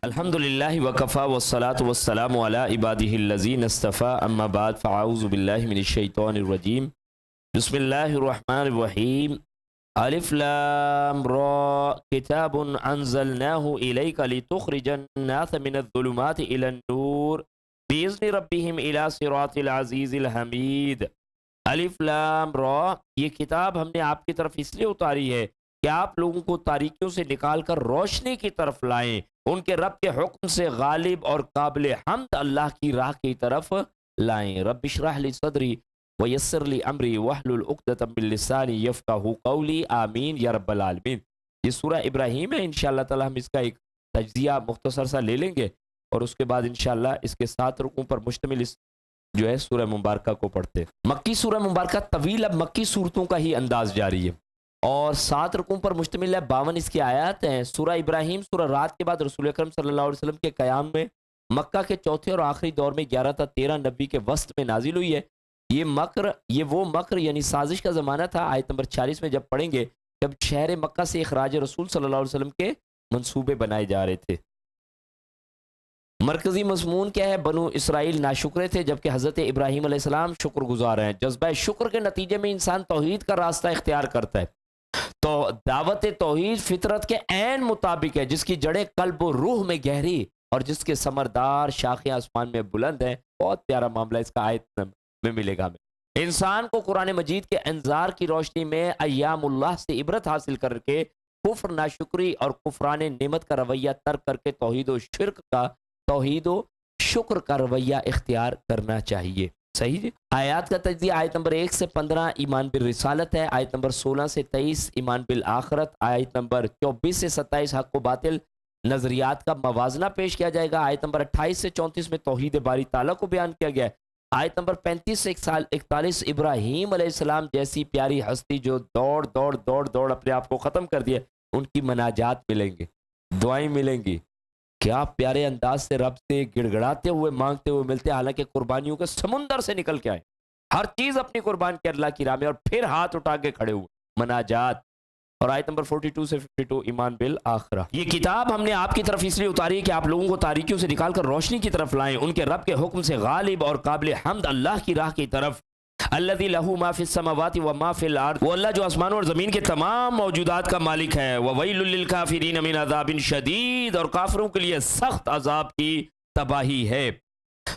الحمدللہ وکفا والصلاة والسلام علی عبادہ الذین اصطفیٰ اما بعد فاعوذ باللہ من الشیطان الرجیم بسم اللہ الرحمن الرحیم الف لام را کتاب انزلناہ الیک لتخرج الناس من الظلمات الی النور باذن ربہم الی صراط العزیز الحمید۔ الف لام را، یہ کتاب ہم نے آپ کی طرف اس لیے اتاری ہے کہ آپ لوگوں کو تاریکیوں سے نکال کر روشنی کی طرف لائیں، ان کے رب کے حکم سے غالب اور قابل حمد اللہ کی راہ کی طرف لائیں۔ رب اشرح لی صدری ویسر لی امری واحلل عقدۃ من لسانی یفقہوا قولی، آمین یا رب العالمین۔ یہ سورہ ابراہیم ہے، انشاءاللہ تعالی ہم اس کا ایک تجزیہ مختصر سا لے لیں گے اور اس کے بعد انشاءاللہ اس کے 7 رکوع پر مشتمل اس جو ہے سورہ مبارکہ کو پڑھتے۔ مکی سورہ مبارکہ طویل، اب مکی صورتوں کا ہی انداز جاری ہے اور 7 رکوع پر مشتمل ہے، 52 اس کی آیات ہیں۔ سورہ ابراہیم سورہ رات کے بعد رسول اکرم صلی اللہ علیہ وسلم کے قیام میں مکہ کے چوتھے اور آخری دور میں 11 تا 13 نبی کے وسط میں نازل ہوئی ہے۔ یہ وہ مکر یعنی سازش کا زمانہ تھا۔ آیت نمبر 46 میں جب پڑھیں گے جب شہر مکہ سے اخراج رسول صلی اللہ علیہ وسلم کے منصوبے بنائے جا رہے تھے۔ مرکزی مضمون کیا ہے؟ بنو اسرائیل ناشکرے تھے جبکہ حضرت ابراہیم علیہ السلام شکر گزار ہیں۔ جذبہ شکر کے نتیجے میں انسان توحید کا راستہ اختیار کرتا ہے۔ تو دعوت توحید فطرت کے عین مطابق ہے، جس کی جڑیں قلب و روح میں گہری اور جس کے ثمردار شاخیں آسمان میں بلند ہیں۔ بہت پیارا معاملہ اس کا آیت میں ملے گا ہمیں۔ انسان کو قرآن مجید کے انذار کی روشنی میں ایام اللہ سے عبرت حاصل کر کے کفر، ناشکری اور کفران نعمت کا رویہ ترک کر کے توحید و شکر کا رویہ اختیار کرنا چاہیے۔ صحیح جی؟ آیات کا تجزیہ آیت نمبر 1 سے 15 ایمان بالرسالت ہے، آیت نمبر 16 سے 23 ایمان بالآخرت، آیت نمبر 24 سے 27 حق و باطل نظریات کا موازنہ پیش کیا جائے گا، آیت نمبر 28 سے 34 میں توحید باری تعالیٰ کو بیان کیا گیا ہے، آیت نمبر 35 سے 41 ابراہیم علیہ السلام جیسی پیاری ہستی جو دوڑ اپنے آپ کو ختم کر دیا، ان کی مناجات ملیں گے، دعائیں ملیں گی۔ کیا پیارے انداز سے رب سے گڑ گڑاتے ہوئے مانگتے ہوئے ملتے ہیں، حالانکہ قربانیوں کے سمندر سے نکل کے آئے، ہر چیز اپنی قربان کی اللہ کی راہ میں، اور پھر ہاتھ اٹھا کے کھڑے ہوئے، مناجات۔ اور آیت نمبر 42 سے 52 ایمان بالآخرہ۔ یہ کتاب ہم نے آپ کی طرف اس لیے اتاری ہے کہ آپ لوگوں کو تاریکیوں سے نکال کر روشنی کی طرف لائیں، ان کے رب کے حکم سے غالب اور قابل حمد اللہ کی راہ کی طرف۔ الذی لہ ما فی السماوات و ما فی الارض، وہ اللہ جو آسمانوں اور زمین کے تمام موجودات کا مالک ہے۔ وویل للکافرین من عذاب شدید، اور کافروں کے لیے سخت عذاب کی تباہی ہے۔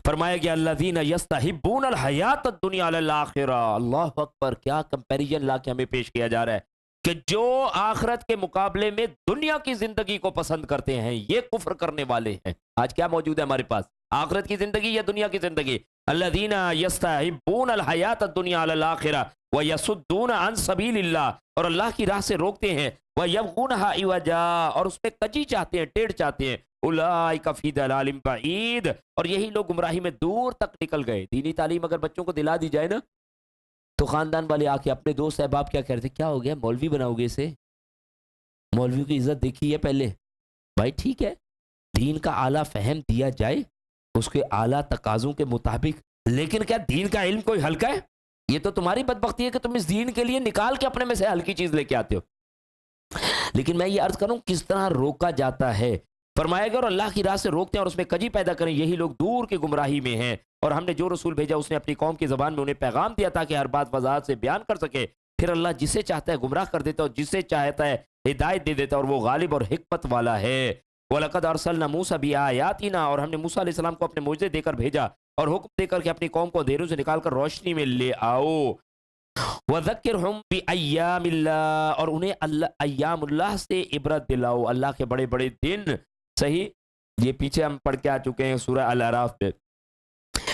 فرمایا گیا الذین یستحبون الحیات الدنیا علی الآخرہ۔ اللہ اکبر، کیا کمپیریزن لا کے ہمیں پیش کیا جا رہا ہے کہ جو آخرت کے مقابلے میں دنیا کی زندگی کو پسند کرتے ہیں یہ کفر کرنے والے ہیں۔ آج کیا موجود ہے ہمارے پاس؟ آخرت کی زندگی یا دنیا کی زندگی؟ الذین یستحبون الحیات الدنیا علی الآخرہ ویصدون عن سبیل اللہ، اور اللہ کی راہ سے روکتے ہیں، ویبغونہا عوجا، اور اس میں کجی چاہتے ہیں، ٹیڑھ چاہتے ہیں۔ اولئک فی ضلال بعید، اور یہی لوگ گمراہی میں دور تک نکل گئے۔ دینی تعلیم اگر بچوں کو دلا دی جائے نا تو خاندان والے آ کے اپنے دوست احباب کیا کہتے ہیں، کیا ہو گیا مولوی بناؤ گے اسے؟ مولویوں کی عزت دیکھی ہے پہلے؟ بھائی ٹھیک ہے، دین کا اعلیٰ فہم دیا جائے اس کے اعلیٰ تقاضوں کے مطابق، لیکن کیا دین کا علم کوئی ہلکا ہے؟ یہ تو تمہاری بدبختی ہے کہ تم اس دین کے لیے نکال کے اپنے میں سے ہلکی چیز لے کے آتے ہو۔ لیکن میں یہ عرض کروں کس طرح روکا جاتا ہے۔ فرمایا گیا اور اللہ کی راہ سے روکتے ہیں اور اس میں کجی پیدا کریں، یہی لوگ دور کی گمراہی میں ہیں۔ اور ہم نے جو رسول بھیجا اس نے اپنی قوم کی زبان میں انہیں پیغام دیا تاکہ ہر بات وضاحت سے بیان کر سکے۔ پھر اللہ جسے چاہتا ہے گمراہ کر دیتا ہے اور جسے چاہتا ہے ہدایت دے دیتا ہے، اور وہ غالب اور حکمت والا ہے۔ وَلَقَدْ أَرْسَلْنَا مُوسَىٰ بِآيَاتِنَا، اور ہم نے موسیٰ علیہ السلام کو اپنے معجزے دے کر بھیجا اور حکم دے کر کہ اپنی قوم کو اندھیروں سے نکال کر روشنی میں لے آؤ۔ وَذَكِّرْهُمْ بِأَيَّامِ اللَّهِ، اور انہیں ایام اللہ سے عبرت دلاؤ، اللہ کے بڑے بڑے دن۔ صحیح، یہ پیچھے ہم پڑھ کے آ چکے ہیں سورہ الاعراف میں۔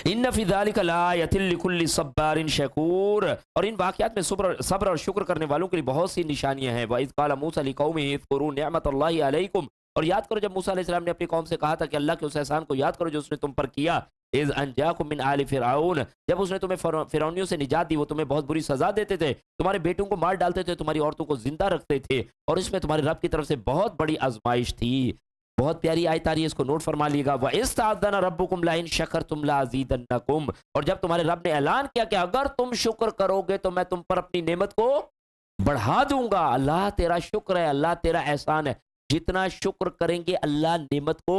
ان فی ذلک لآیۃ لکل صبار شکور، اور ان واقعات میں صبر اور شکر کرنے والوں کے لیے بہت سی نشانیاں ہیں۔ وَإِذْ قَالَ مُوسَىٰ لِقَوْمِهِ اذْكُرُوا نِعْمَةَ اللَّهِ عَلَيْكُمْ، اور یاد کرو جب موسیٰ علیہ السلام نے اپنی قوم سے کہا تھا کہ اللہ کے اس احسان کو یاد کرو جو اس نے تم پر کیا۔ اذ انجاکم من آل فرعون، جب اس نے تمہیں فرعونیوں سے نجات دی، وہ تمہیں بہت بری سزا دیتے تھے، تمہارے بیٹوں کو مار ڈالتے تھے، تمہاری عورتوں کو زندہ رکھتے تھے، اور اس میں تمہارے رب کی طرف سے بہت بڑی آزمائش تھی۔ بہت پیاری آیت آ رہی ہے، اس کو نوٹ فرما لیے گا۔ وَإِذْ تَعَذَّنَ رَبُّكُمْ لَئِن شَكَرْتُمْ لَأَزِيدَنَّكُمْ، اور جب تمہارے رب نے اعلان کیا کہ اگر تم شکر کرو گے تو میں تم پر اپنی نعمت کو بڑھا دوں گا۔ اللہ تیرا شکر ہے، اللہ تیرا احسان ہے، جتنا شکر کریں گے اللہ نعمت کو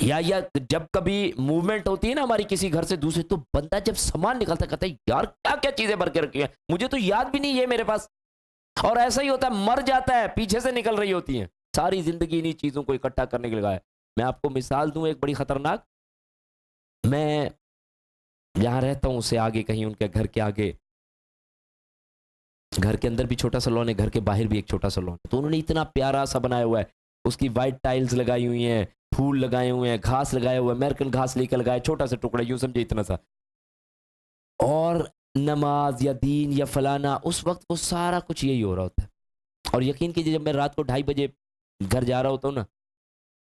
یا جب کبھی موومنٹ ہوتی ہے نا ہماری کسی گھر سے دوسرے، تو بندہ جب سامان نکلتا کہتا ہے یار کیا کیا چیزیں بھر کے رکھی ہیں، مجھے تو یاد بھی نہیں ہے میرے پاس. اور ایسا ہی ہوتا ہے، مر جاتا ہے پیچھے سے نکل رہی ہوتی ہیں. ساری زندگی انہی چیزوں کو اکٹھا کرنے کے لگا ہے. میں آپ کو مثال دوں ایک بڑی خطرناک. میں جہاں رہتا ہوں اس سے آگے کہیں ان کے گھر کے آگے، گھر کے اندر بھی چھوٹا سا لون ہے، گھر کے باہر بھی ایک چھوٹا سا لون ہے. تو انہوں نے اتنا پیارا سا بنایا ہوا ہے، اس کی وائٹ ٹائلز لگائی ہوئی ہیں، پھول لگائے ہوئے ہیں، گھاس لگائے ہوئے ہیں، امریکن گھاس لے کے لگائے، چھوٹا سا ٹکڑا یوں سمجھے اتنا سا. اور نماز یا دین یا فلانا اس وقت وہ سارا کچھ یہی ہو رہا ہوتا ہے. اور یقین کیجیے جب میں رات کو 2:30 بجے گھر جا رہا ہوتا ہوں نا،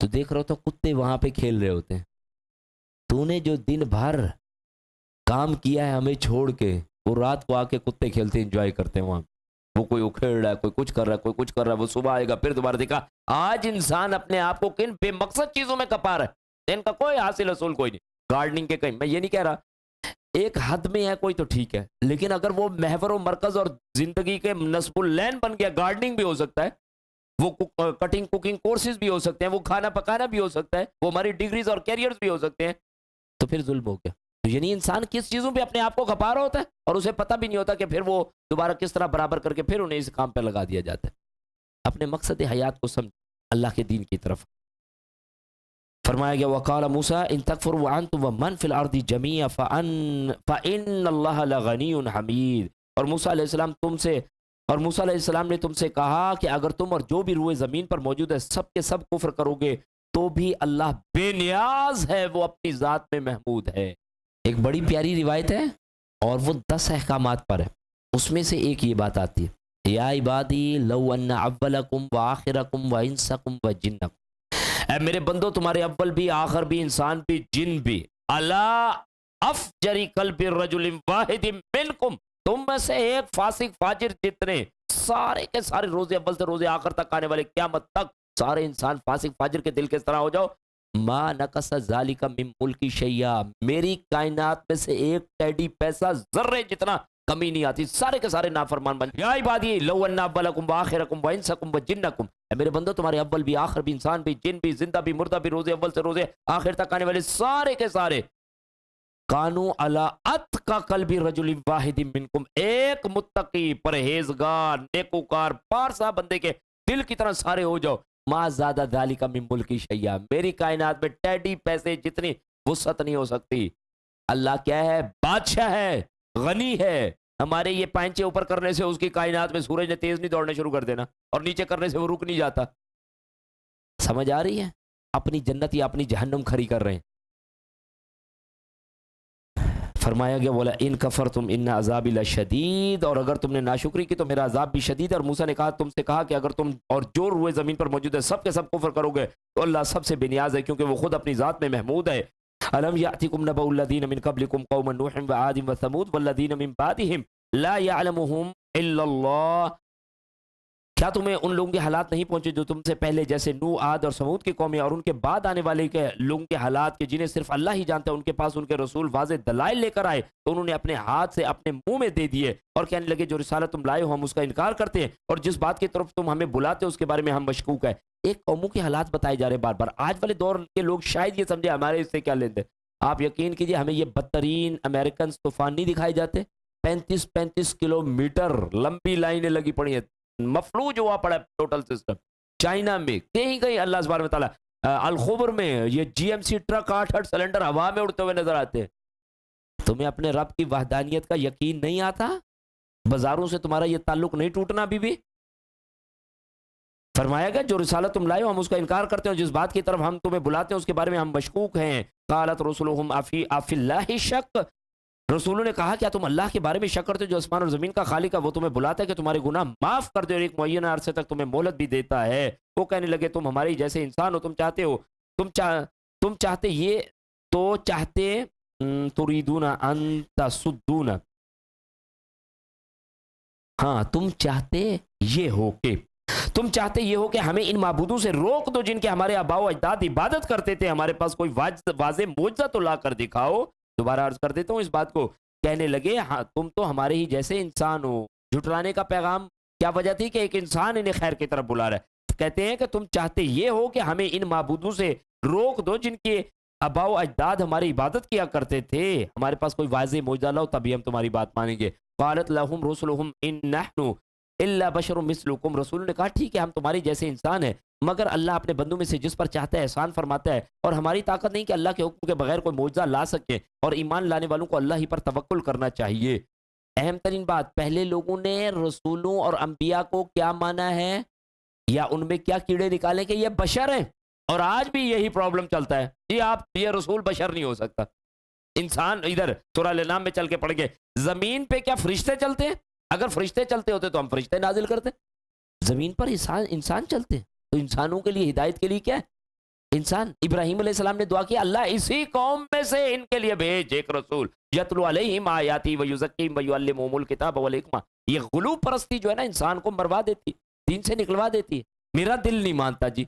تو دیکھ رہا ہوتا ہوں کتے وہاں پہ کھیل رہے ہوتے ہیں. تو نے جو دن بھر کام کیا ہے ہمیں چھوڑ کے، وہ رات کو آ کے کتے کھیلتے انجوائے کرتے ہیں وہاں. وہ کوئی اکھیڑ رہا ہے، کوئی کچھ کر رہا ہے، کوئی کچھ کر رہا ہے. وہ صبح آئے گا پھر دوبارہ دیکھا. آج انسان اپنے آپ کو کن بے مقصد چیزوں میں کپا رہا ہے، ان کا کوئی حاصل حصول کوئی نہیں. گارڈننگ کے کہیں، میں یہ نہیں کہہ رہا ایک حد میں ہے کوئی تو ٹھیک ہے، لیکن اگر وہ محور و مرکز اور زندگی کے نصب العین بن گیا، گارڈننگ بھی ہو سکتا ہے، وہ کٹنگ کوکنگ کورسز بھی ہو سکتے ہیں، وہ کھانا پکانا بھی ہو سکتا ہے، وہ ہماری ڈگریز اور کیریئرز بھی ہو سکتے ہیں، تو پھر ظلم ہو گیا. یعنی انسان کس چیزوں پہ اپنے آپ کو کھپا رہا ہوتا ہے اور اسے پتہ بھی نہیں ہوتا کہ پھر وہ دوبارہ کس طرح برابر کر کے پھر انہیں اس کام پہ لگا دیا جاتا ہے. اپنے مقصد حیات کو سمجھ، اللہ کے دین کی طرف. فرمایا گیا وقال موسیٰ ان تکفروا وانتم ومن فی الارض جميعا فان اللہ لغنی حمید. اور موسیٰ علیہ السلام نے تم سے کہا کہ اگر تم اور جو بھی روئے زمین پر موجود ہے سب کے سب کفر کرو گے تو بھی اللہ بے نیاز ہے، وہ اپنی ذات میں محمود ہے. ایک بڑی پیاری روایت ہے اور وہ 10 احکامات پر ہے. اس میں سے ایک یہ بات آتی ہے یا عبادی لو ان اولکم وآخرکم وانسکم وجنکم، اے میرے بندو تمہارے اول بھی، آخر بھی، انسان بھی، جن بھی، الا افجر قلب الرجل واحد منکم، تم میں سے ایک فاسق فاجر جتنے سارے کے سارے روز اول سے روز آخر تک آنے والے قیامت تک سارے انسان فاسق فاجر کے دل کے طرح ہو جاؤ، ما نقص ذالک من ملکی شیئا، میری کائنات میں سے ایک ٹیڈی پیسہ ذرے جتنا کمی نہیں آتی، سارے کے سارے نافرمان بن یا عبادی لو ان اولکم واخرکم وانسکم وجنکم، اے میرے بندو تمہارے اول بھی، آخر بھی، انسان بھی، جن بھی، زندہ بھی، مردہ بھی، روز اول سے روز آخر تک آنے والے سارے کے سارے کانو علی اتقی قلب رجل واحد منکم، ایک متقی پرہیزگار نیکوکار پارسا بندے کے دل کی طرح سارے ہو جاؤ، ما زیادہ ذالک من ملکی شیئا، میری کائنات میں ٹیڈی پیسے جتنی وسعت نہیں ہو سکتی. اللہ کیا ہے؟ بادشاہ ہے، غنی ہے. ہمارے یہ پائنچے اوپر کرنے سے اس کی کائنات میں سورج نے تیز نہیں دوڑنے شروع کر دینا، اور نیچے کرنے سے وہ رک نہیں جاتا. سمجھ آ رہی ہے؟ اپنی جنت یا اپنی جہنم کھڑی کر رہے ہیں. فرمایا گیا بولا ان کفرتم ان عذاب لشدید، اور اگر تم نے ناشکری کی تو میرا عذاب بھی شدید ہے. اور موسیٰ نے کہا تم سے کہا کہ اگر تم اور جو روئے زمین پر موجود ہے سب کے سب کفر کرو گے تو اللہ سب سے بے نیاز ہے، کیونکہ وہ خود اپنی ذات میں محمود ہے. الم یاتکم نبأ الذین من قبلکم قوم نوح وعاد وثمود والذین من بعدهم لا يعلمهم الا اللہ، کیا تمہیں ان لوگوں کے حالات نہیں پہنچے جو تم سے پہلے، جیسے نوح، عاد اور سمود کی قومیں، اور ان کے بعد آنے والے کے لوگوں کے حالات کے جنہیں صرف اللہ ہی جانتا ہے. ان کے پاس ان کے رسول واضح دلائل لے کر آئے تو انہوں نے اپنے ہاتھ سے اپنے منہ میں دے دیے اور کہنے لگے جو رسالت تم لائے ہو ہم اس کا انکار کرتے ہیں، اور جس بات کی طرف تم ہمیں بلاتے ہو اس کے بارے میں ہم مشکوک ہیں. ایک قوموں کے حالات بتائے جا رہے بار بار. آج والے دور کے لوگ شاید یہ سمجھے ہمارے اس سے کیا لیں دے. آپ یقین کیجئے ہمیں یہ بدترین امریکن طوفان نہیں دکھائے جاتے، 35 کلومیٹر لمبی لائنیں لگی پڑی ہیں، مفلوج ہوا پڑا ہے ٹوٹل سسٹم. چائنا میں کہیں کہیں اللہ سبحانہ وتعالیٰ، الخبر میں یہ G M C truck 8 cylinder ہوا میں اڑتے ہوئے نظر آتے ہیں. تمہیں اپنے رب کی وحدانیت کا یقین نہیں آتا؟ بازاروں سے تمہارا یہ تعلق نہیں ٹوٹنا ابھی بھی؟ فرمایا گیا جو رسالت تم لائے ہو ہم اس کا انکار کرتے ہیں، جس بات کی طرف ہم تمہیں بلاتے ہیں اس کے بارے میں ہم مشکوک ہیں. قالت رسلهم افی اللہ شک، رسولوں نے کہا کیا تم اللہ کے بارے میں شک کرتے ہو جو آسمان اور زمین کا خالق ہے؟ وہ تمہیں بلاتا ہے کہ تمہارے گناہ معاف کر دے اور ایک معینہ عرصے تک تمہیں مہلت بھی دیتا ہے. وہ کہنے لگے تم ہمارے جیسے انسان ہو، تم چاہتے ہو تم چاہتے یہ تو چاہتے تریدون ان تصدون، ہاں تم چاہتے یہ ہو کہ ہمیں ان معبودوں سے روک دو جن کے ہمارے آباء و اجداد عبادت کرتے تھے، ہمارے پاس کوئی واضح معجزہ تو لا کر دکھاؤ. دوبارہ عرض کر دیتا ہوں اس بات کو. کہنے لگے ہاں تم تو ہمارے ہی جیسے انسان ہو. جھٹلانے کا پیغام کیا وجہ تھی کہ ایک انسان انہیں خیر کی طرف بلا رہا ہے. کہتے ہیں کہ تم چاہتے یہ ہو کہ ہمیں ان معبودوں سے روک دو جن کے آباء و اجداد ہماری عبادت کیا کرتے تھے، ہمارے پاس کوئی واضح معجزہ لاؤ تبھی ہم تمہاری بات مانیں گے۔ قالت لهم رسلهم ان نحن الا بشر مثلكم، رسول نے کہا ٹھیک ہے ہم تمہاری جیسے انسان ہیں، مگر اللہ اپنے بندوں میں سے جس پر چاہتا ہے احسان فرماتا ہے، اور ہماری طاقت نہیں کہ اللہ کے حکم کے بغیر کوئی معجزہ لا سکے، اور ایمان لانے والوں کو اللہ ہی پر توکل کرنا چاہیے۔ اہم ترین بات، پہلے لوگوں نے رسولوں اور انبیاء کو کیا مانا ہے، یا ان میں کیا کیڑے نکالے کہ یہ بشر ہیں، اور آج بھی یہی پرابلم چلتا ہے، جی آپ یہ رسول بشر نہیں ہو سکتا، انسان۔ ادھر سورہ الانعام میں چل کے پڑھ گئے، زمین پہ کیا فرشتے چلتے ہیں؟ اگر فرشتے چلتے ہوتے تو ہم فرشتے نازل کرتے، زمین پر انسان چلتے ہیں، تو انسانوں کے لیے ہدایت کے لیے کیا ہے؟ انسان۔ ابراہیم علیہ السلام نے دعا کی اللہ اسی قوم میں سے ان کے لیے بھیج ایک رسول یتلو علیہم آیاتی ویزکیہم ویعلمہم الکتاب والحکمہ۔ یہ غلو پرستی جو ہے نا انسان کو مروا دیتی، دین سے نکلوا دیتی ہے۔ میرا دل نہیں مانتا جی،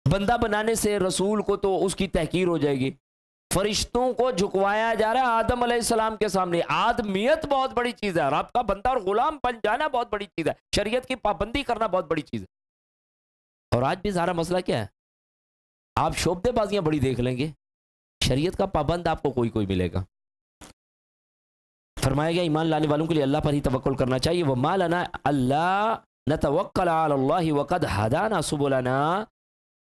بندہ بنانے سے رسول کو تو اس کی تحقیر ہو جائے گی، فرشتوں کو جھکوایا جا رہا ہے آدم علیہ السلام کے سامنے۔ آدمیت بہت بڑی چیز ہے، رب کا بندہ اور غلام بن جانا بہت بڑی چیز ہے، شریعت کی پابندی کرنا بہت بڑی چیز ہے۔ اور آج بھی سارا مسئلہ کیا ہے، آپ شعبے بازیاں بڑی دیکھ لیں گے، شریعت کا پابند آپ کو کوئی ملے گا۔ فرمایا گیا ایمان لانے والوں کے لیے اللہ پر ہی توکل کرنا چاہیے۔ وَمَا لَنَا أَلَّا نَتَوَكَّلَ عَلَى اللَّهِ وَقَدْ هَدَانَا سُبُلَنَا،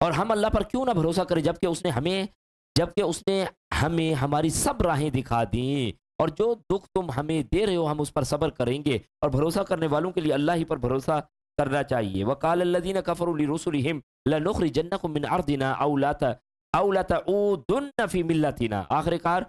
اور ہم اللہ پر کیوں نہ بھروسہ کریں جبکہ اس نے ہمیں ہماری سب راہیں دکھا دیں، اور جو دکھ تم ہمیں دے رہے ہو ہم اس پر صبر کریں گے، اور بھروسہ کرنے والوں کے لیے اللہ ہی پر بھروسہ کرنا چاہیے۔ وَقَالَ الَّذِينَ كَفَرُوا لِرُسُلِهِمْ لَنُخْرِجَنَّكُم مِّنْ أَرْضِنَا أَوْ لَتَعُودُنَّ فِي مِلَّتِنَا، آخر کار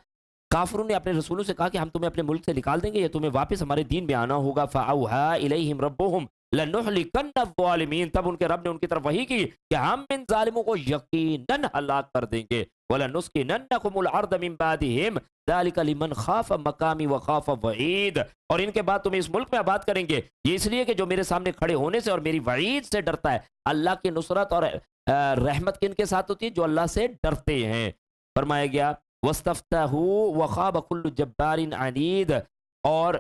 کافروں نے اپنے رسولوں سے کہا کہ ہم تمہیں اپنے ملک سے نکال دیں گے یا تمہیں واپس ہمارے دین میں آنا ہوگا۔ فَأَوْحَىٰ إِلَيْهِمْ رَبُّهُمْ لَنُهْلِكَنَّ الظَّالِمِينَ، تب ان کے رب نے ان کی طرف وحی کی کہ ہم ان ظالموں کو یقیناً ہلاک کر دیں گے۔ وَلَنُسْكِنَنَّكُمُ الْأَرْضَ مِن بَعْدِهِمْ ذَلِكَ لِمَنْ خَافَ مَقَامِي وَخَافَ وَعِيدِ، اور ان کے بعد تمہیں اس ملک میں آباد کریں گے، یہ اس لیے کہ جو میرے سامنے کھڑے ہونے سے اور میری وعید سے ڈرتا ہے۔ اللہ کی نصرت اور رحمت کن کے ساتھ ہوتی ہے؟ جو اللہ سے ڈرتے ہیں۔ فرمایا گیا وَاسْتَفْتَحُوا وَخَابَ كُلُّ جَبَّارٍ عَنِيدٍ، اور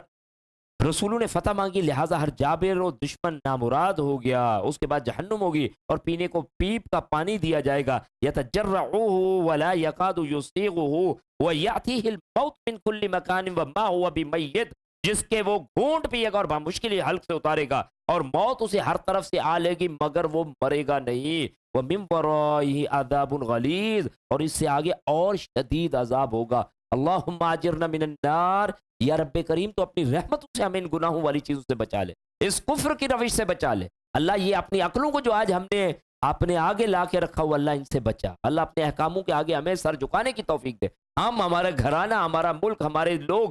رسولوں نے فتح مانگی لہٰذا ہر جابر و دشمن نامراد ہو گیا۔ اس کے بعد جہنم ہوگی اور پینے کو پیپ کا پانی دیا جائے گا، يَتَجَرَّعُهُ وَلَا يَكَادُ يُسِيغُهُ وَيَأْتِيهِ الْمَوْتُ مِنْ كُلِّ مَكَانٍ وَمَا هُوَ بِمَيِّتٍ، جس کے وہ گھونٹ پیے گا اور بمشکل حلق سے اتارے گا، اور موت اسے ہر طرف سے آ لے گی مگر وہ مرے گا نہیں۔ وَمِن وَرَائِهِ عَذَابٌ غَلِيظٌ، اور اس سے آگے اور شدید عذاب ہوگا۔ اللہم اجرنا من النار، یا رب کریم تو اپنی رحمتوں سے ہمیں ان گناہوں والی چیزوں سے بچا لے، اس کفر کی روش سے بچا لے۔ اللہ یہ اپنی عقلوں کو جو آج ہم نے اپنے آگے لا کے رکھا ہوا، اللہ ان سے بچا۔ اللہ اپنے احکاموں کے آگے ہمیں سر جھکانے کی توفیق دے، ہم، ہمارا گھرانہ، ہمارا ملک، ہمارے لوگ،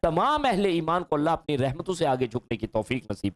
تمام اہل ایمان کو اللہ اپنی رحمتوں سے آگے جھکنے کی توفیق نصیب۔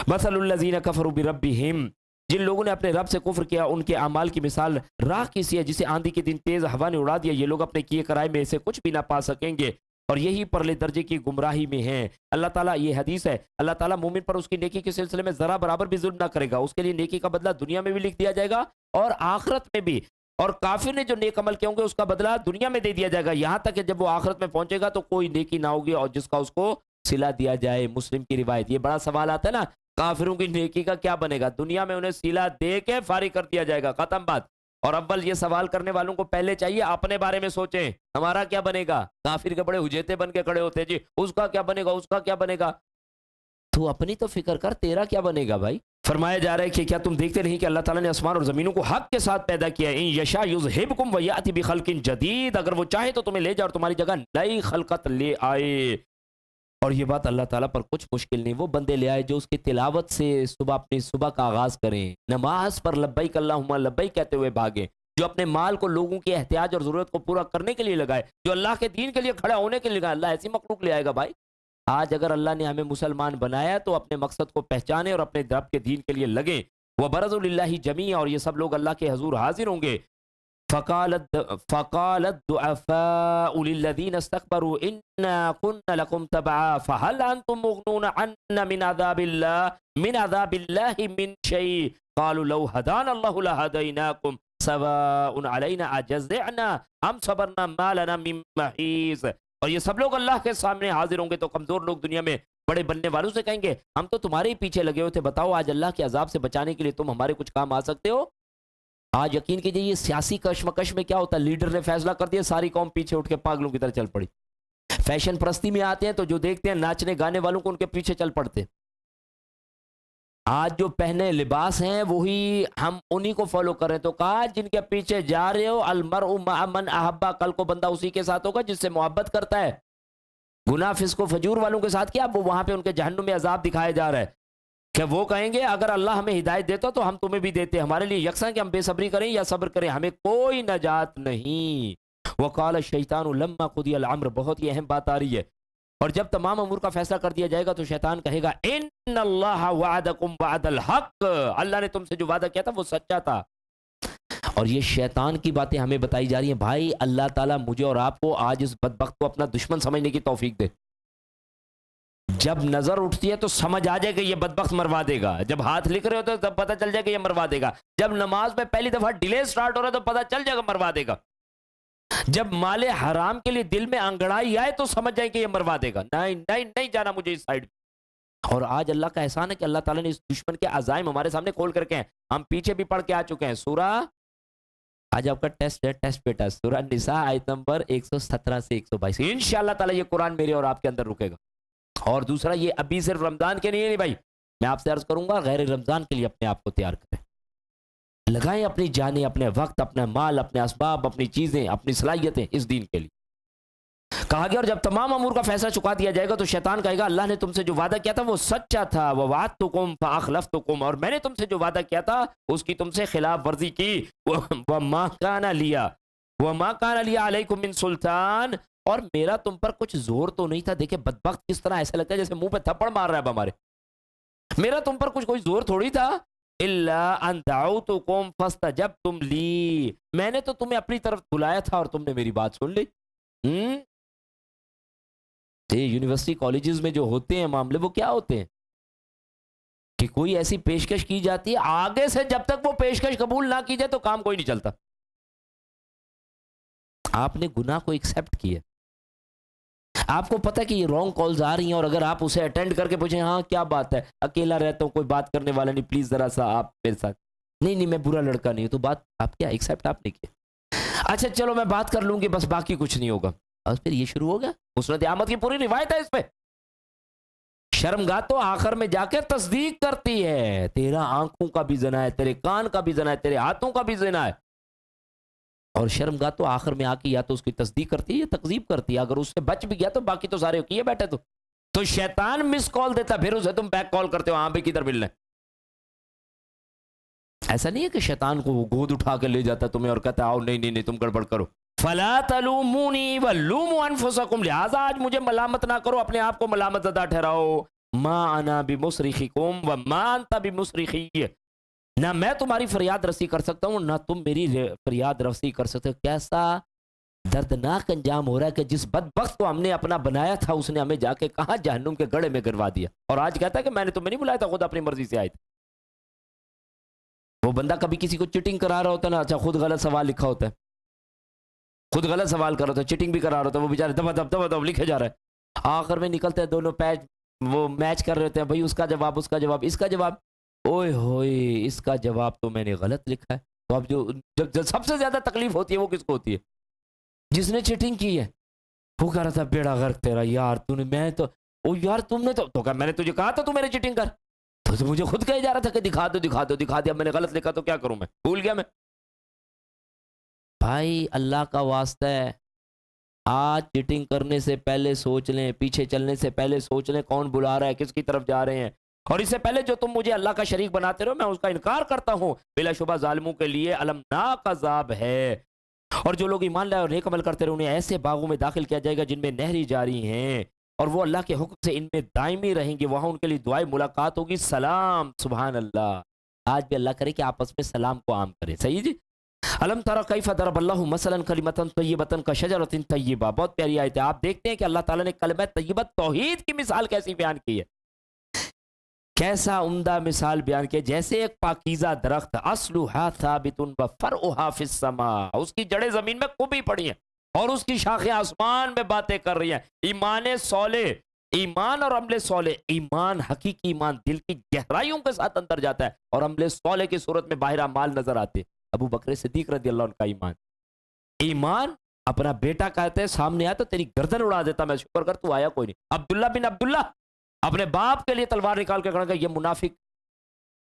مثل الذین کفروا بربہم، جن لوگوں نے اپنے رب سے کفر کیا ان کے اعمال کی مثال راہ کی سی ہے جسے آندھی کے دن تیز ہوا نے اڑا دیا۔ یہ لوگ اپنے کیے کرائے میں سے کچھ بھی نہ پا سکیں گے، اور یہی پرلے درجے کی گمراہی میں ہیں۔ اللہ تعالیٰ، یہ حدیث ہے، اللہ تعالیٰ مومن پر اس کی نیکی کے سلسلے میں ذرا برابر بھی ظلم نہ کرے گا، اس کے لیے نیکی کا بدلہ دنیا میں بھی لکھ دیا جائے گا اور آخرت میں بھی، اور کافر نے جو نیک عمل کیا ہوں گے اس کا بدلہ دنیا میں دے دیا جائے گا، یہاں تک کہ جب وہ آخرت میں پہنچے گا تو کوئی نیکی نہ ہوگی اور جس کا اس کو صلہ دیا جائے۔ مسلم کی روایت۔ یہ بڑا سوال آتا ہے نا، کافروں کی نیکی کا کیا بنے گا؟ دنیا میں انہیں صلہ دے کے فارغ کر دیا جائے گا، ختم بات۔ اور اول یہ سوال کرنے والوں کو پہلے چاہیے اپنے بارے میں سوچیں، ہمارا کیا بنے گا؟ کافر کے بڑے حجیتے بن کے کھڑے ہوتے ہیں، جی اس کا کیا بنے گا، اس کا کیا بنے گا؟ تو اپنی تو فکر کر، تیرا کیا بنے گا بھائی؟ فرمایا جا رہا ہے کہ کیا تم دیکھتے نہیں کہ اللہ تعالیٰ نے آسمان اور زمینوں کو حق کے ساتھ پیدا کیا ہے؟ ان یشاء یذہبکم ویأتی بخلق جدید، اگر وہ چاہے تو تمہیں لے جائے اور تمہاری جگہ نئی خلقت لے آئے۔ اور یہ بات اللہ تعالیٰ پر کچھ مشکل نہیں، وہ بندے لے آئے جو اس کی تلاوت سے اپنی صبح کا آغاز کریں، نماز پر لبیک اللہم لبیک کہتے ہوئے بھاگیں، جو اپنے مال کو لوگوں کے احتیاج اور ضرورت کو پورا کرنے کے لیے لگائے، جو اللہ کے دین کے لیے کھڑا ہونے کے لیے لگائے۔ اللہ ایسی مخلوق لے آئے گا بھائی۔ آج اگر اللہ نے ہمیں مسلمان بنایا تو اپنے مقصد کو پہچانے اور اپنے رب کے دین کے لیے لگیں۔ وَبَرَزُوا لِلَّهِ جَمِيعًا، اور یہ سب لوگ اللہ کے حضور حاضر ہوں گے۔ فقال الضعفاء للذين استكبروا إنا كنا لكم تبعا فهل أنتم مغنون عنا من عذاب الله من شيء قالوا لو هدانا الله لهديناكم سواء علينا أجزعنا أم صبرنا ما لنا من محيص۔ اور یہ سب لوگ اللہ کے سامنے حاضر ہوں گے تو کمزور لوگ دنیا میں بڑے بننے والوں سے کہیں گے ہم تو تمہارے ہی پیچھے لگے ہوئے تھے، بتاؤ آج اللہ کے عذاب سے بچانے کے لیے تم ہمارے کچھ کام آ سکتے ہو؟ آج یقین کیجئے یہ سیاسی کشمکش میں کیا ہوتا ہے، لیڈر نے فیصلہ کر دیا، ساری قوم پیچھے اٹھ کے پاگلوں کی طرح چل پڑی. فیشن پرستی میں آتے ہیں تو جو دیکھتے ہیں ناچنے گانے والوں کو ان کے پیچھے چل پڑتے. آج جو پہنے لباس ہیں وہی ہم انہی کو فالو کر رہے ہیں. تو کہا جن کے پیچھے جا رہے ہو المرء مع من احبا، کل کو بندہ اسی کے ساتھ ہوگا جس سے محبت کرتا ہے. گناہ فسق و فجور والوں کے ساتھ کیا، وہ وہاں پہ ان کے جہنم میں عذاب دکھایا جا رہا ہے کہ وہ کہیں گے اگر اللہ ہمیں ہدایت دیتا تو ہم تمہیں بھی دیتے، ہمارے لیے یکساں کہ ہم بے صبری کریں یا صبر کریں، ہمیں کوئی نجات نہیں. وقال الشیطان لما قضی الامر، بہت ہی اہم بات آ رہی ہے. اور جب تمام امور کا فیصلہ کر دیا جائے گا تو شیطان کہے گا ان اللہ وعدکم وعد الحق، اللہ نے تم سے جو وعدہ کیا تھا وہ سچا تھا. اور یہ شیطان کی باتیں ہمیں بتائی جا رہی ہیں. بھائی اللہ تعالیٰ مجھے اور آپ کو آج اس بدبخت کو اپنا دشمن سمجھنے کی توفیق دے. جب نظر اٹھتی ہے تو سمجھ آ جائے کہ یہ بدبخت مروا دے گا، جب ہاتھ لکھ رہے ہوتے تب پتہ چل جائے کہ یہ مروا دے گا، جب نماز میں پہلی دفعہ ڈیلے سٹارٹ ہو رہا ہے تو پتہ چل جائے گا مروا دے گا، جب مال حرام کے لیے دل میں انگڑائی آئے تو سمجھ جائیں کہ یہ مروا دے گا. نہیں نہیں نہیں جانا مجھے اس سائیڈ. اور آج اللہ کا احسان ہے کہ اللہ تعالیٰ نے اس دشمن کے عزائم ہمارے سامنے کھول کر کے ہیں. ہم پیچھے بھی پڑھ کے آ چکے ہیں. سورہ، آج آپ کا ٹیسٹ ہے، ٹیسٹ پہ ٹیسٹ، سورہ نساء آیت نمبر 117 سے 122. انشاءاللہ تعالیٰ یہ قرآن میرے اور آپ کے اندر رکے گا. اور دوسرا یہ ابھی صرف رمضان کے لیے نہیں بھائی، میں آپ سے عرض کروں گا غیر رمضان کے لیے اپنے آپ کو تیار کریں. لگائیں اپنی جانیں، اپنے وقت، اپنا مال، اپنے اسباب، اپنی چیزیں، اپنی صلاحیتیں اس دین کے لیے. کہا گیا اور جب تمام امور کا فیصلہ چکا دیا جائے گا تو شیطان کہے گا اللہ نے تم سے جو وعدہ کیا تھا وہ سچا تھا. ووعدتکم فاخلفتکم، اور میں نے تم سے جو وعدہ کیا تھا اس کی تم سے خلاف ورزی کی. وما کان لی علیکم من سلطان، اور میرا تم پر کچھ زور تو نہیں تھا. دیکھیں بدبخت کس طرح ایسا لگتا ہے جیسے منہ پہ تھپڑ مار رہا ہے ہمارے. میرا تم پر کچھ کوئی زور تھوڑی تھا. الا ان دعوتکم فاستجبتم لی، میں نے تو تمہیں اپنی طرف بلایا تھا اور تم نے میری بات سن لی. یونیورسٹی کالجز میں جو ہوتے ہیں معاملے وہ کیا ہوتے ہیں کہ کوئی ایسی پیشکش کی جاتی ہے، آگے سے جب تک وہ پیشکش قبول نہ کی جائے تو کام کوئی نہیں چلتا. آپ نے گناہ کو ایکسپٹ کیا، آپ کو پتہ کہ یہ رانگ کالز آ رہی ہیں، اور اگر آپ اسے اٹینڈ کر کے پوچھیں ہاں کیا بات ہے، اکیلا رہتا ہوں، کوئی بات کرنے والا نہیں، پلیز ذرا سا آپ میرے ساتھ، نہیں میں برا لڑکا نہیں ہوں، تو بات آپ کیا ایکسپٹ آپ نے کیا. اچھا چلو میں بات کر لوں گی بس، باقی کچھ نہیں ہوگا. اور پھر یہ شروع ہو گیا. مسند احمد کی پوری روایت ہے اس پہ. شرمگاہ تو آخر میں جا کے تصدیق کرتی ہے، تیرا آنکھوں کا بھی زنا ہے، تیرے کان کا بھی زنا ہے، تیرے ہاتھوں کا بھی زنا ہے. اور شرمگاہ تو آخر میں آ کے یا تو اس کی تصدیق کرتی ہے یا تکذیب کرتی ہے. اگر اس سے بچ بھی گیا تو باقی تو سارے کیے بیٹھے. تو شیطان مس کال دیتا پھر اسے تم بیک کال کرتے ہو ہاں بھی کدھر ملنا ہے. ایسا نہیں ہے کہ شیطان کو گود اٹھا کے لے جاتا تمہیں اور کہتا آؤ نہیں تم گڑبڑ کرو. فلا تلومونی ولوموا انفسکم، لہذا آج مجھے ملامت نہ کرو، اپنے آپ کو ملامت زدہ ٹھہراؤ. ما انا بمصرخکم وما انت بمصرخی، نہ میں تمہاری فریاد رسی کر سکتا ہوں نہ تم میری فریاد رسی کر سکتے. کیسا دردناک انجام ہو رہا ہے کہ جس بدبخت کو ہم نے اپنا بنایا تھا اس نے ہمیں جا کے کہاں جہنم کے گڑھے میں گروا دیا، اور آج کہتا ہے کہ میں نے تمہیں نہیں بلایا تھا، خود اپنی مرضی سے آئے تھے. وہ بندہ کبھی کسی کو چیٹنگ کرا رہا ہوتا ہے نا، اچھا خود غلط سوال لکھا ہوتا ہے، خود غلط سوال کر رہا ہوتا ہے، چیٹنگ بھی کرا رہا ہوتا ہے، وہ بیچارے دبا لکھے جا رہا ہے. آخر میں نکلتے ہیں دونوں پیج وہ میچ کر رہے ہوتے ہیں، بھائی اس کا جواب اس کا جواب اس کا جواب، اوئے ہوئے اس کا جواب تو میں نے غلط لکھا ہے. تو اب جو سب سے زیادہ تکلیف ہوتی ہے وہ کس کو ہوتی ہے؟ جس نے چیٹنگ کی ہے. وہ کہہ رہا تھا بیڑا غرق تیرا یار، تو نے میں تو او یار تم نے تو کہ میں نے تجھے کہا تھا تو میرے چیٹنگ کر، تو مجھے خود کہے جا رہا تھا کہ دکھا دیا، میں نے غلط لکھا تو کیا کروں، میں بھول گیا. میں بھائی اللہ کا واسطہ ہے، آج چیٹنگ کرنے سے پہلے سوچ لیں، پیچھے چلنے سے پہلے سوچ لیں کون بلا رہا ہے، کس کی طرف جا رہے ہیں. اور اس سے پہلے جو تم مجھے اللہ کا شریک بناتے رہو میں اس کا انکار کرتا ہوں. بلا شبہ ظالموں کے لیے المناک عذاب ہے. اور جو لوگ ایمان لائے اور نیک عمل کرتے رہے انہیں ایسے باغوں میں داخل کیا جائے گا جن میں نہری جاری ہیں، اور وہ اللہ کے حکم سے ان میں دائمی رہیں گے. وہاں ان کے لیے دعائیں ملاقات ہوگی. سلام. سبحان اللہ. آج بھی اللہ کرے کہ آپس میں سلام کو عام کرے. صحیح جی. الم تری کیف ضرب اللہ مثلا کلمۃ طیبۃ کشجرۃ طیبہ. بہت پیاری آیت ہے. آپ دیکھتے ہیں کہ اللہ تعالیٰ نے کلمہ طیبہ توحید کی مثال کیسی بیان کی ہے، کیسا عمدہ مثال بیان کیا. جیسے ایک پاکیزہ درخت، اصلھا ثابت وفرعھا فی السماء، اس کی جڑیں زمین میں کبھی پڑی ہیں اور اس کی شاخیں آسمان میں باتیں کر رہی ہیں. ایمان صالح، ایمان اور عمل صالح، ایمان حقیقی ایمان دل کی گہرائیوں کے ساتھ اندر جاتا ہے، اور عمل صالح کی صورت میں باہر اعمال نظر آتے. ابو بکر صدیق رضی اللہ عنہ کا ایمان. ایمان اپنا بیٹا کہتے ہیں سامنے آیا تو تیری گردن اڑا دیتا, میں شکر کر تو آیا کوئی نہیں. عبداللہ بن عبداللہ اپنے باپ کے لیے تلوار نکال کے کہا کہ یہ منافق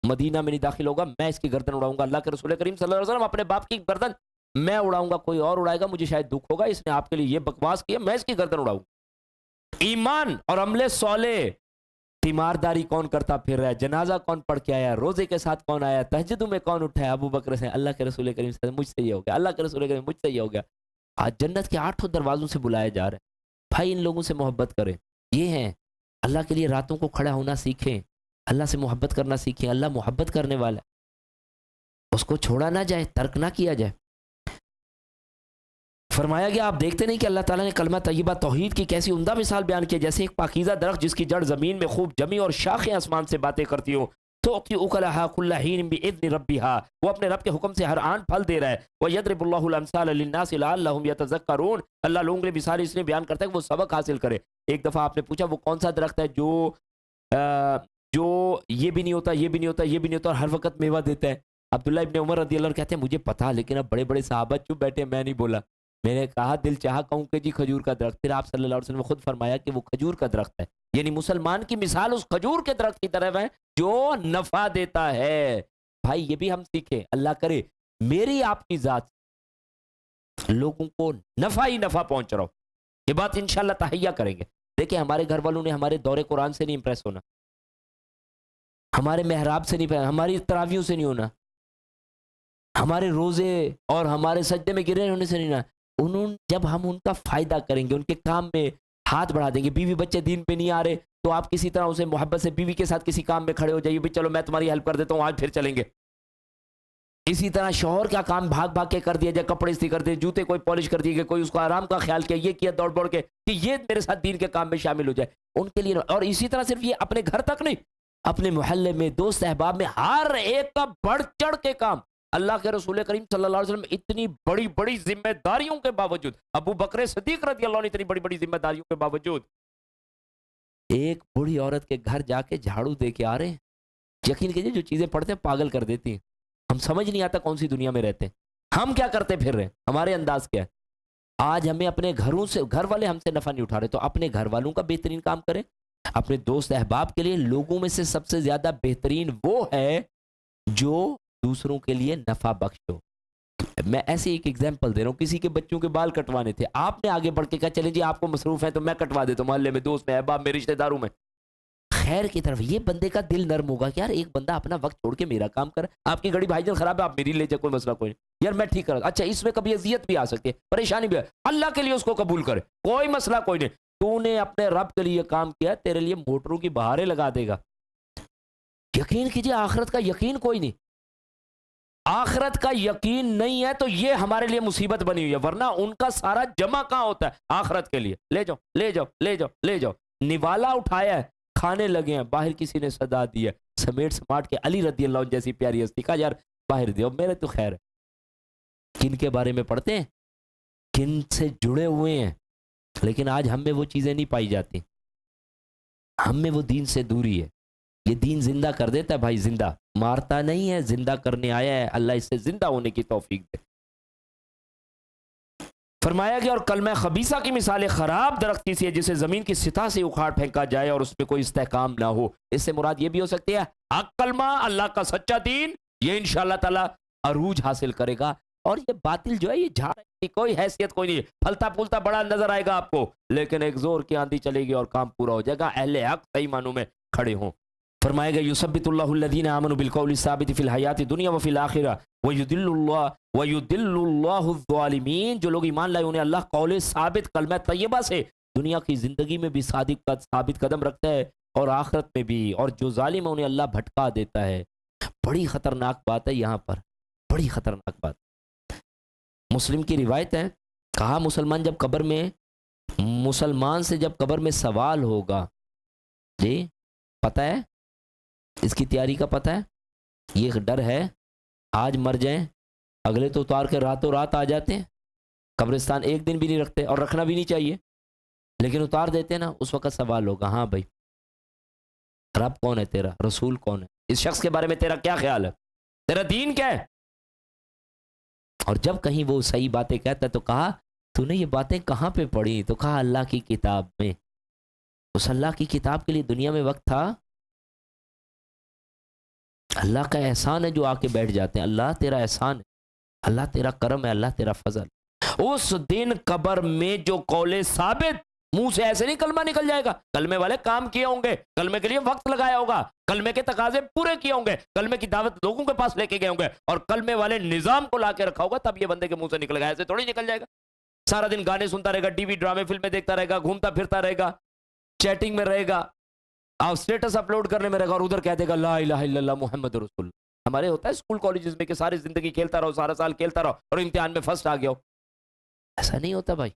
مدینہ میں نہیں داخل ہوگا, میں اس کی گردن اڑاؤں گا. اللہ کے رسول کریم صلی اللہ علیہ وسلم اپنے باپ کی گردن میں اڑاؤں گا, کوئی اور اڑائے گا مجھے شاید دکھ ہوگا, اس نے آپ کے لیے یہ بکواس کیا, میں اس کی گردن اڑاؤں. ایمان اور عمل صالح. تیمارداری کون کرتا پھر رہا ہے, جنازہ کون پڑھ کے آیا, روزے کے ساتھ کون آیا, تہجد میں کون اٹھایا, ابو بکر سے. اللہ کے رسول کریم صلی اللہ علیہ وسلم مجھ سے یہ ہو گیا, اللہ کے رسول کریم مجھ سے یہ ہو گیا. آج جنت کے 8 دروازوں سے بلایا جا رہا ہے. بھائی ان لوگوں سے محبت کریں. یہ ہیں اللہ کے لیے راتوں کو کھڑا ہونا سیکھیں, اللہ سے محبت کرنا سیکھیں. اللہ محبت کرنے والا ہے, اس کو چھوڑا نہ جائے, ترک نہ کیا جائے. فرمایا گیا آپ دیکھتے نہیں کہ اللہ تعالیٰ نے کلمہ طیبہ توحید کی کیسی عمدہ مثال بیان کی, جیسے ایک پاکیزہ درخت جس کی جڑ زمین میں خوب جمی اور شاخیں آسمان سے باتیں کرتی ہوں. تؤتی اکلها کل حین باذن ربها, وہ اپنے رب کے حکم سے ہر آن پھل دے رہا ہے. ویضرب اللہ الامثال للناس لعلهم یتذکرون, اللہ لوگوں کے لیے مثال اس لیے بیان کرتا ہے کہ وہ سبق حاصل کرے. ایک دفعہ آپ نے پوچھا وہ کون سا درخت ہے جو یہ بھی نہیں ہوتا, یہ بھی نہیں ہوتا, یہ بھی نہیں ہوتا اور ہر وقت میوہ دیتا ہے. عبداللہ ابن عمر رضی اللہ عنہ کہتے ہیں مجھے پتا, لیکن اب بڑے بڑے صحابہ چپ بیٹھے, میں نہیں بولا. میں نے کہا دل چاہا کہوں کہ جی کھجور کا درخت. پھر آپ صلی اللہ علیہ وسلم نے خود فرمایا کہ وہ کھجور کا درخت ہے, یعنی مسلمان کی مثال اس کھجور کے درخت کی طرف ہے جو نفع دیتا ہے. بھائی یہ بھی ہم سیکھیں, اللہ کرے میری آپ کی ذات لوگوں کو نفع ہی نفع پہنچ رہا ہو. یہ بات انشاءاللہ تہیہ کریں گے. دیکھیں ہمارے گھر والوں نے ہمارے دور قرآن سے نہیں امپریس ہونا, ہمارے محراب سے نہیں, ہماری تراویحوں سے نہیں ہونا, ہمارے روزے اور ہمارے سجدے میں گرے ہونے سے نہیں ہونا. جب ہم ان کا فائدہ کریں گے, ان کے کام میں ہاتھ بڑھا دیں گے. بیوی بچے دین پہ نہیں آ رہے تو آپ کسی طرح اسے محبت سے بیوی کے ساتھ کسی کام میں کھڑے ہو جائیے, بھی چلو میں تمہاری ہیلپ کر دیتا ہوں, آج پھر چلیں گے. اسی طرح شوہر کا کام بھاگ بھاگ کے کر دیا جائے, کپڑے استری کر دیے, جوتے کوئی پالش کر دیے گئے, کوئی اس کو آرام کا خیال کیا, یہ کیا دوڑ دوڑ کے کہ یہ میرے ساتھ دین کے کام میں شامل ہو جائے, ان کے لیے. اور اسی طرح صرف یہ اپنے گھر تک نہیں, اپنے محلے میں, دوست احباب میں, ہر ایک کا بڑھ چڑھ کے کام. اللہ کے رسول کریم صلی اللہ علیہ وسلم اتنی بڑی بڑی ذمہ داریوں کے باوجود, ابو بکر صدیق رضی اللہ عنہ اتنی بڑی بڑی ذمہ داریوں کے باوجود ایک بوڑھی عورت کے گھر جا کے جھاڑو دے کے آ رہے ہیں. یقین کیجیے جو چیزیں پڑھتے ہیں پاگل کر دیتی ہیں. ہم سمجھ نہیں آتا کون سی دنیا میں رہتے ہیں, ہم کیا کرتے پھر رہے ہیں, ہمارے انداز کیا ہے. آج ہمیں اپنے گھروں سے, گھر والے ہم سے نفع نہیں اٹھا رہے, تو اپنے گھر والوں کا بہترین کام کریں. اپنے دوست احباب کے لیے لوگوں میں سے سب سے زیادہ بہترین وہ ہے جو دوسروں کے لیے نفع بخش ہو. میں ایسی ایک ایگزامپل دے رہا ہوں, کسی کے بچوں کے بال کٹوانے تھے, آپ نے آگے بڑھ کے کہا چلیں جی آپ کو مصروف ہے تو میں کٹوا دیتا ہوں, محلے میں, دوست میں, احباب میں, رشتہ داروں میں, خیر کی طرف. یہ بندے کا دل نرم ہوگا کہ یار ایک بندہ اپنا وقت چھوڑ کے میرا کام کر. آپ کی گاڑی بھائی جان خراب ہے, آپ میری لے جائے, کوئی مسئلہ کوئی نہیں یار, میں ٹھیک کر. اچھا اس میں کبھی اذیت بھی آ سکتی ہے, پریشانی بھی ہے, اللہ کے لیے اس کو قبول کرے, کوئی مسئلہ کوئی نہیں. تو نے اپنے رب کے لیے کام کیا, تیرے لیے موٹروں کی بہاریں لگا دے گا. یقین کیجیے آخرت کا یقین کوئی نہیں, آخرت کا یقین نہیں ہے تو یہ ہمارے لیے مصیبت بنی ہوئی ہے, ورنہ ان کا سارا جمع کہاں ہوتا ہے آخرت کے لیے. لے جاؤ لے جاؤ لے جاؤ لے جاؤ. نوالا اٹھایا ہے, کھانے لگے ہیں, باہر کسی نے صدا دی ہے, سمیٹ سماٹ کے علی رضی اللہ عنہ جیسی پیاری ہستی کا یار باہر دیو, میرے تو خیر ہے. کن کے بارے میں پڑھتے ہیں, کن سے جڑے ہوئے ہیں, لیکن آج ہم میں وہ چیزیں نہیں پائی جاتی, ہم میں وہ دین سے دوری ہے. یہ دین زندہ کر دیتا ہے بھائی, زندہ مارتا نہیں ہے, زندہ کرنے آیا ہے. اللہ اس سے زندہ ہونے کی توفیق دے. فرمایا گیا اور کلمہ خبیثہ کی مثال خراب درخت کی سی ہے جسے زمین کی سطح سے اکھاڑ پھینکا جائے اور اس میں کوئی استحکام نہ ہو. اس سے مراد یہ بھی ہو سکتی ہے حق کلمہ, اللہ کا سچا دین, یہ انشاءاللہ تعالی عروج حاصل کرے گا. اور یہ باطل جو ہے یہ جھاڑ کی کوئی حیثیت کوئی نہیں, پھلتا پھولتا بڑا نظر آئے گا آپ کو, لیکن ایک زور کی آندھی چلے گی اور کام پورا ہو جائے گا. اہل حق صحیح معنوں میں کھڑے ہوں. فرمائے گا یثبت اللہ الذین آمنوا بالقول الثابت فی الحیات الدنیا وفی الآخرہ ویضل اللہ الظالمین. جو لوگ ایمان لائے انہیں اللہ قول ثابت کلمہ طیبہ سے دنیا کی زندگی میں بھی ثابت قدم رکھتا ہے اور آخرت میں بھی, اور جو ظالم ہے انہیں اللہ بھٹکا دیتا ہے. بڑی خطرناک بات ہے یہاں پر, بڑی خطرناک بات. مسلم کی روایت ہے, کہا مسلمان جب قبر میں, مسلمان سے جب قبر میں سوال ہوگا, جی پتہ ہے اس کی تیاری کا پتہ ہے, یہ ڈر ہے آج مر جائیں, اگلے تو اتار کے راتوں رات آ جاتے ہیں. قبرستان ایک دن بھی نہیں رکھتے, اور رکھنا بھی نہیں چاہیے, لیکن اتار دیتے ہیں نا. اس وقت سوال ہوگا, ہاں بھائی رب کون ہے تیرا, رسول کون ہے, اس شخص کے بارے میں تیرا کیا خیال ہے, تیرا دین کیا ہے. اور جب کہیں وہ صحیح باتیں کہتا ہے تو کہا تو نے یہ باتیں کہاں پہ پڑھی؟ تو کہا اللہ کی کتاب میں. اس اللہ کی کتاب کے لیے دنیا میں وقت تھا؟ اللہ کا احسان ہے جو آ کے بیٹھ جاتے ہیں. اللہ تیرا احسان ہے، اللہ تیرا کرم ہے، اللہ تیرا فضل. اس دن قبر میں جو قول ثابت، منہ سے ایسے نہیں کلمہ نکل جائے گا. کلمے والے کام کیے ہوں گے، کلمے کے لیے وقت لگایا ہوگا، کلمے کے تقاضے پورے کیے ہوں گے، کلمے کی دعوت لوگوں کے پاس لے کے گئے ہوں گے، اور کلمے والے نظام کو لا کے رکھا ہوگا، تب یہ بندے کے منہ سے نکل گا. ایسے تھوڑی نکل جائے گا. سارا دن گانے سنتا رہے گا، ٹی وی ڈرامے فلمیں دیکھتا رہے گا، گھومتا پھرتا رہے گا، چیٹنگ میں رہے گا، اور اسٹیٹس اپلوڈ کرنے میں رہے گا، اور ادھر کہہ دے گا لا الہ الا اللہ محمد رسول اللہ. ہمارے ہوتا ہے اسکول کالجز میں کہ ساری زندگی کھیلتا رہو، سارا سال کھیلتا رہو، اور امتحان میں فرسٹ آ گیا ہو. ایسا نہیں ہوتا بھائی.